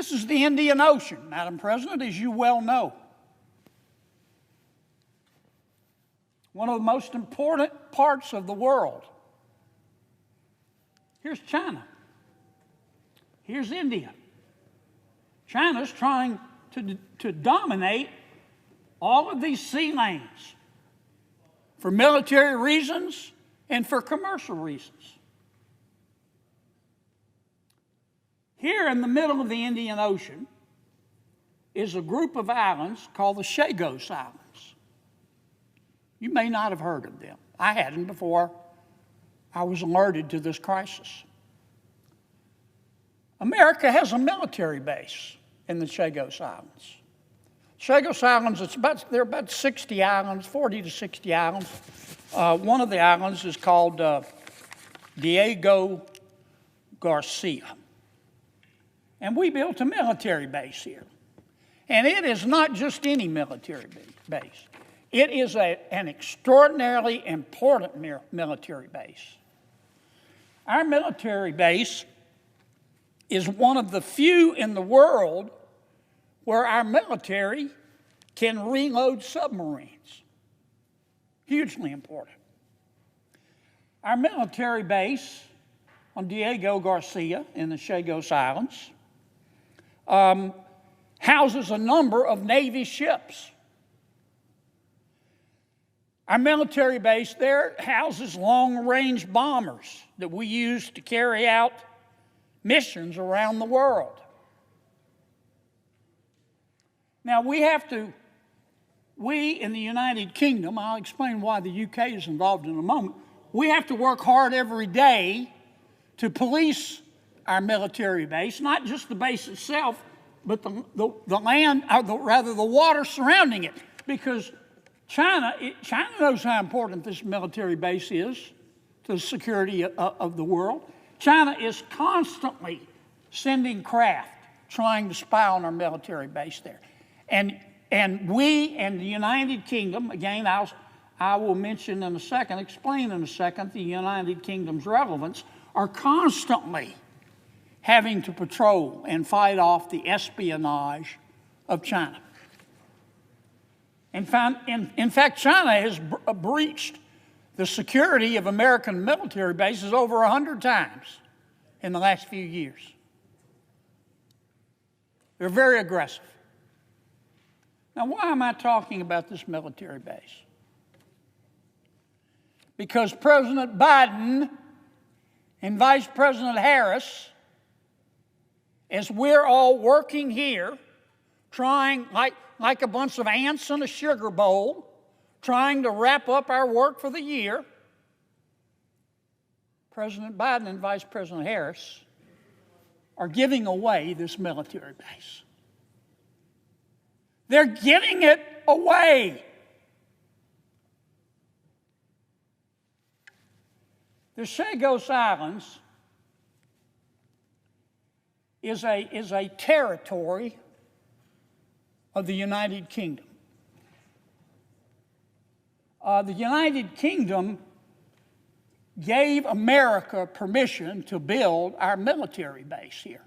This is the Indian Ocean, Madam President, as you well know. One of the most important parts of the world. Here's China. Here's India. China's trying to dominate all of these sea lanes for military reasons and for commercial reasons. Here in the middle of the Indian Ocean is a group of islands called the Chagos Islands. You may not have heard of them. I hadn't before I was alerted to this crisis. America has a military base in the Chagos Islands. Chagos Islands, there are about 60 islands, 40 to 60 islands. One of the islands is called Diego Garcia. And we built a military base here. And it is not just any military base. It is an extraordinarily important military base. Our military base is one of the few in the world where our military can reload submarines. Hugely important. Our military base on Diego Garcia in the Chagos Islands houses a number of Navy ships. Our military base there houses long-range bombers that we use to carry out missions around the world. Now, we in the United Kingdom, I'll explain why the UK is involved in a moment, we have to work hard every day to police our military base, not just the base itself, but the land, or rather the water surrounding it, because China knows how important this military base is to the security of the world. China is constantly sending craft trying to spy on our military base there. And we and the United Kingdom, again, I will mention in a second, explain in a second, the United Kingdom's relevance, are constantly having to patrol and fight off the espionage of China. In fact, China has breached the security of American military bases over 100 times in the last few years. They're very aggressive. Now, why am I talking about this military base? Because President Biden and Vice President Harris, as we're all working here, trying like a bunch of ants in a sugar bowl, trying to wrap up our work for the year, President Biden and Vice President Harris are giving away this military base. They're giving it away. The Chagos Islands is a territory of the United Kingdom. The United Kingdom gave America permission to build our military base here.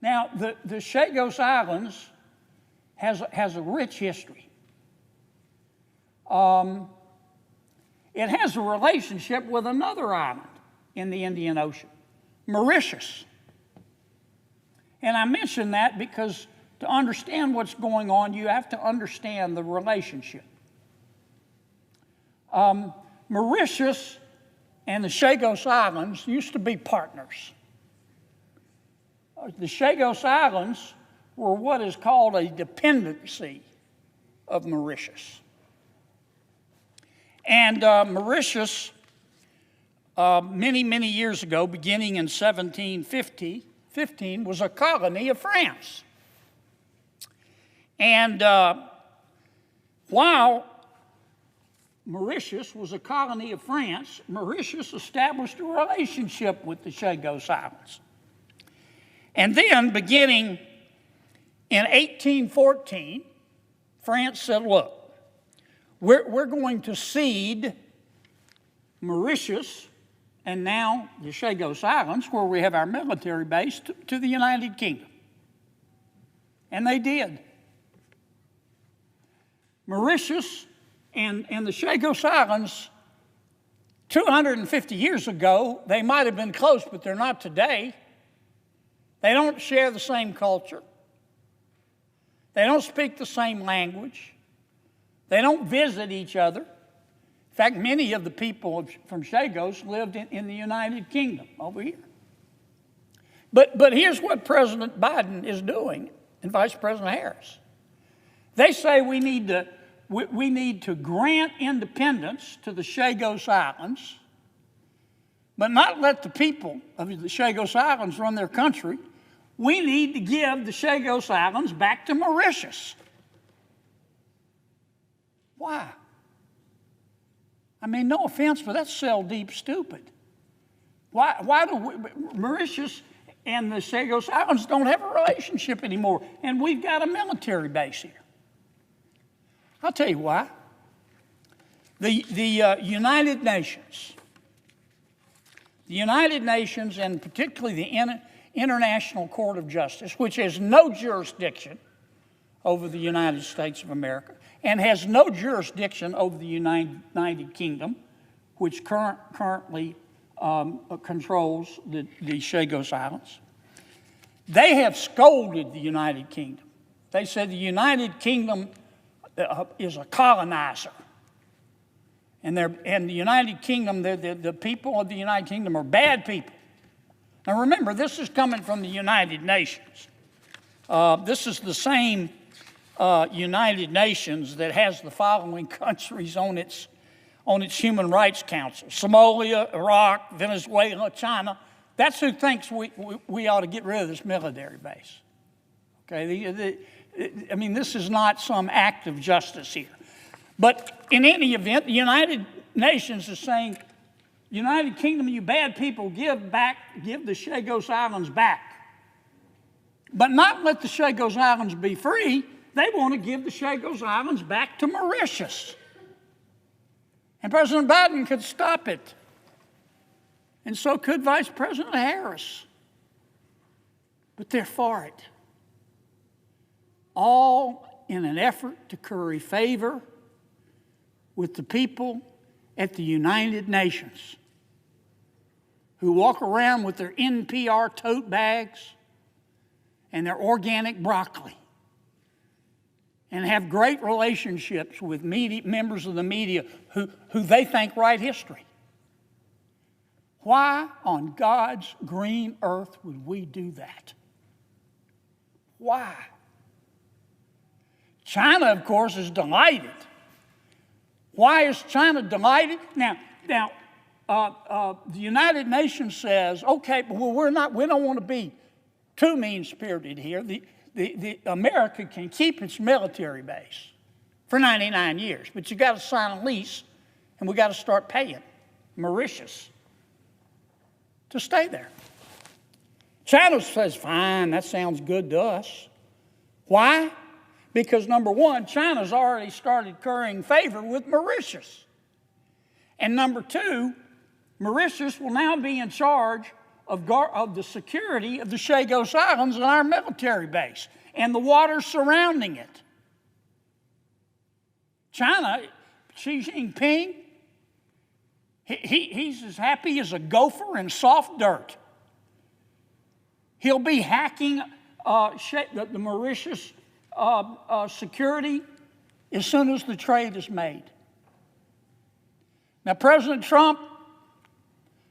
Now, the Chagos Islands has a rich history. It has a relationship with another island in the Indian Ocean, Mauritius. And I mention that because to understand what's going on, you have to understand the relationship. Mauritius and the Chagos Islands used to be partners. The Chagos Islands were what is called a dependency of Mauritius. And Mauritius, many, many years ago, beginning in 1715, was a colony of France. And while Mauritius was a colony of France, Mauritius established a relationship with the Chagos Islands. And then, beginning in 1814, France said, look, we're going to cede Mauritius and now the Chagos Islands, where we have our military base, to the United Kingdom. And they did. Mauritius and the Chagos Islands, 250 years ago, they might have been close, but they're not today. They don't share the same culture. They don't speak the same language. They don't visit each other. In fact, many of the people from Chagos lived in the United Kingdom over here. But here's what President Biden is doing and Vice President Harris. They say we need to grant independence to the Chagos Islands, but not let the people of the Chagos Islands run their country. We need to give the Chagos Islands back to Mauritius. Why? I mean, no offense, but that's cell deep stupid. Why do Mauritius and the Chagos Islands don't have a relationship anymore, and we've got a military base here? I'll tell you why. The United Nations, and particularly the International Court of Justice, which has no jurisdiction over the United States of America and has no jurisdiction over the United Kingdom, which currently controls the Chagos Islands. They have scolded the United Kingdom. They said the United Kingdom is a colonizer. And the United Kingdom, the people of the United Kingdom are bad people. Now remember, this is coming from the United Nations. This is the same United Nations that has the following countries on its Human Rights Council: Somalia, Iraq, Venezuela, China. That's who thinks we ought to get rid of this military base. Okay, I mean, this is not some act of justice here. But in any event, the United Nations is saying, United Kingdom, you bad people, give the Chagos Islands back. But not let the Chagos Islands be free. They want to give the Chagos Islands back to Mauritius. And President Biden could stop it. And so could Vice President Harris. But they're for it. All in an effort to curry favor with the people at the United Nations, who walk around with their NPR tote bags and their organic broccoli and have great relationships with members of the media who they think write history. Why on God's green earth would we do that? Why? China, of course, is delighted. Why is China delighted? Now, the United Nations says, okay, well, we don't want to be too mean-spirited here. The America can keep its military base for 99 years, but you got to sign a lease, and we got to start paying Mauritius to stay there. China says, fine, that sounds good to us. Why? Because number one, China's already started currying favor with Mauritius. And number two, Mauritius will now be in charge of the security of the Chagos Islands and our military base and the waters surrounding it. China, Xi Jinping, he's as happy as a gopher in soft dirt. He'll be hacking the Mauritius security as soon as the trade is made. Now, President Trump,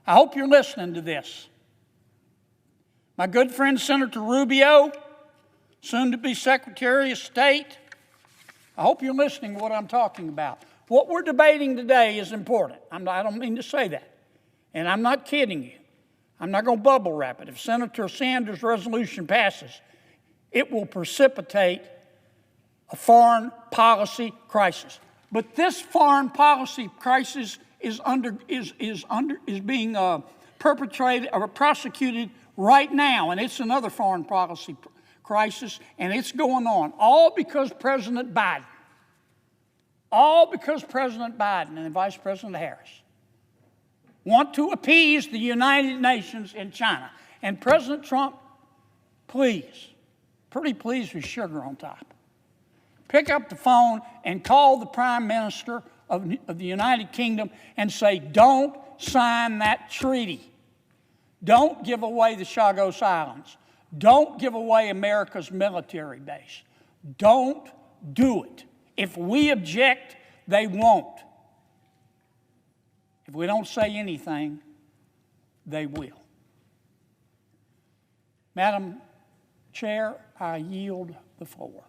I hope you're listening to this. My good friend Senator Rubio, soon to be Secretary of State, I hope you're listening to what I'm talking about. What we're debating today is important. I don't mean to say that. And I'm not kidding you. I'm not going to bubble wrap it. If Senator Sanders' resolution passes, it will precipitate a foreign policy crisis. But this foreign policy crisis is being perpetrated or prosecuted right now, and it's another foreign policy crisis, and it's going on, all because President Biden. All because President Biden and Vice President Harris want to appease the United Nations in China. And President Trump, please, pretty please with sugar on top, pick up the phone and call the Prime Minister of the United Kingdom and say, don't sign that treaty. Don't give away the Chagos Islands. Don't give away America's military base. Don't do it. If we object, they won't. If we don't say anything, they will. Madam Chair, I yield the floor.